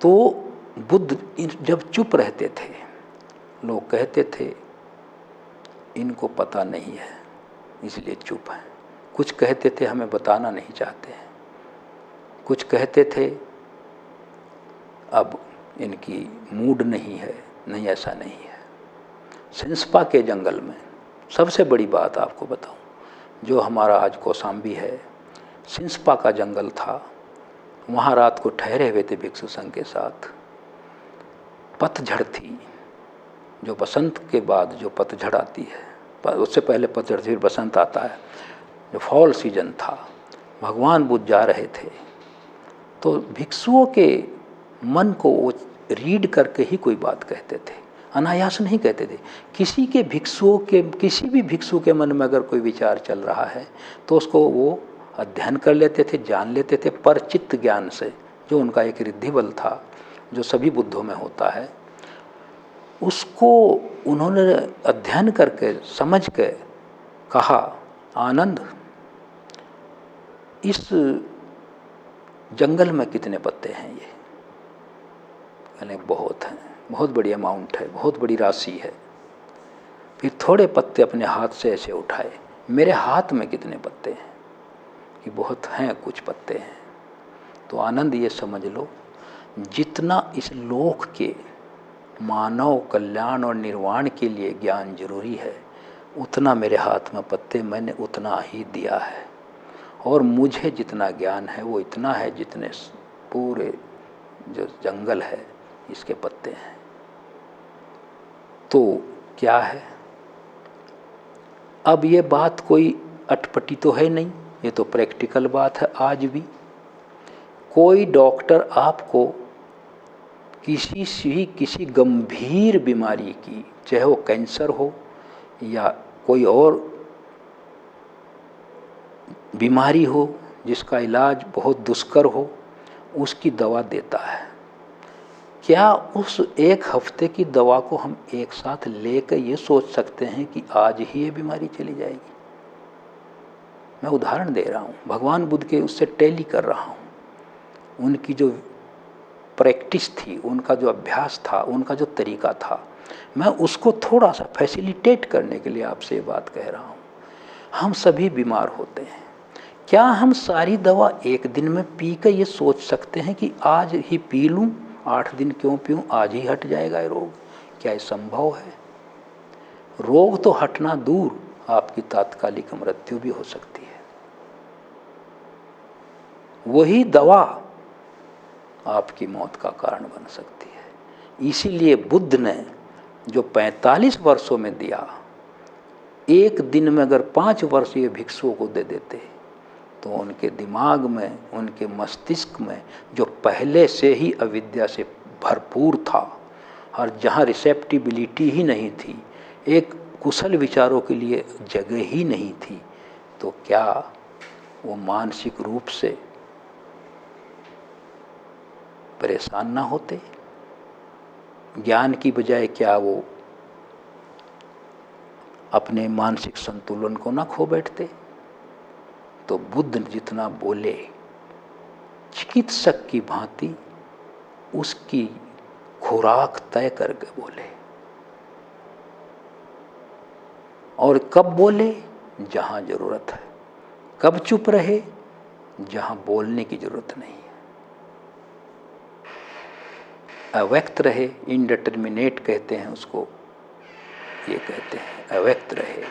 तो बुद्ध जब चुप रहते थे, लोग कहते थे इनको पता नहीं है इसलिए चुप है। कुछ कहते थे हमें बताना नहीं चाहते हैं, कुछ कहते थे अब इनकी मूड नहीं है। नहीं, ऐसा नहीं है। सिंसपा के जंगल में सबसे बड़ी बात आपको बताऊं, जो हमारा आज कौसाम्बी है, सिंसपा का जंगल था। वहाँ रात को ठहरे हुए थे भिक्षु संघ के साथ। पतझड़ थी, जो बसंत के बाद जो पतझड़ आती है, उससे पहले पतझड़ फिर बसंत आता है, जो फॉल सीजन था। भगवान बुद्ध जा रहे थे, तो भिक्षुओं के मन को वो रीड करके ही कोई बात कहते थे, अनायास नहीं कहते थे। किसी भी भिक्षु के मन में अगर कोई विचार चल रहा है तो उसको वो अध्ययन कर लेते थे, जान लेते थे परचित्त ज्ञान से, जो उनका एक रिद्धि बल था, जो सभी बुद्धों में होता है। उसको उन्होंने अध्ययन करके समझ के कहा, आनंद, इस जंगल में कितने पत्ते हैं? ये कहने बहुत हैं, बहुत बड़ी अमाउंट है, बहुत बड़ी राशि है। फिर थोड़े पत्ते अपने हाथ से ऐसे उठाए, मेरे हाथ में कितने पत्ते हैं? कि बहुत हैं, कुछ पत्ते हैं। तो आनंद ये समझ लो, जितना इस लोक के मानव कल्याण और निर्वाण के लिए ज्ञान जरूरी है, उतना मेरे हाथ में पत्ते मैंने उतना ही दिया है। और मुझे जितना ज्ञान है वो इतना है जितने पूरे जो जंगल है इसके पत्ते हैं। तो क्या है, अब ये बात कोई अटपटी तो है नहीं, ये तो प्रैक्टिकल बात है। आज भी कोई डॉक्टर आपको किसी गंभीर बीमारी की, चाहे वो कैंसर हो या कोई और बीमारी हो जिसका इलाज बहुत दुष्कर हो, उसकी दवा देता है। क्या उस एक हफ्ते की दवा को हम एक साथ लेकर ये सोच सकते हैं कि आज ही ये बीमारी चली जाएगी? मैं उदाहरण दे रहा हूँ, भगवान बुद्ध के उससे टैली कर रहा हूँ। उनकी जो प्रैक्टिस थी, उनका जो अभ्यास था, उनका जो तरीका था, मैं उसको थोड़ा सा फैसिलिटेट करने के लिए आपसे ये बात कह रहा हूँ। हम सभी बीमार होते हैं। क्या हम सारी दवा एक दिन में पी कर ये सोच सकते हैं कि आज ही पी लूँ, 8 दिन क्यों पीऊँ, आज ही हट जाएगा ये रोग? क्या ये संभव है? रोग तो हटना दूर, आपकी तात्कालिक मृत्यु भी हो सकती है। वही दवा आपकी मौत का कारण बन सकती है। इसीलिए बुद्ध ने जो 45 वर्षों में दिया, एक दिन में अगर 5 वर्ष ये भिक्षुओं को दे देते तो उनके दिमाग में, उनके मस्तिष्क में जो पहले से ही अविद्या से भरपूर था और जहाँ रिसेप्टिबिलिटी ही नहीं थी, एक कुशल विचारों के लिए जगह ही नहीं थी, तो क्या वो मानसिक रूप से परेशान ना होते? ज्ञान की बजाय क्या वो अपने मानसिक संतुलन को ना खो बैठते? तो बुद्ध जितना बोले, चिकित्सक की भांति उसकी खुराक तय करके बोले। और कब बोले? जहां जरूरत है। कब चुप रहे? जहां बोलने की जरूरत नहीं है। अव्यक्त रहे, इनडिटर्मिनेट कहते हैं उसको, ये कहते हैं अव्यक्त रहे।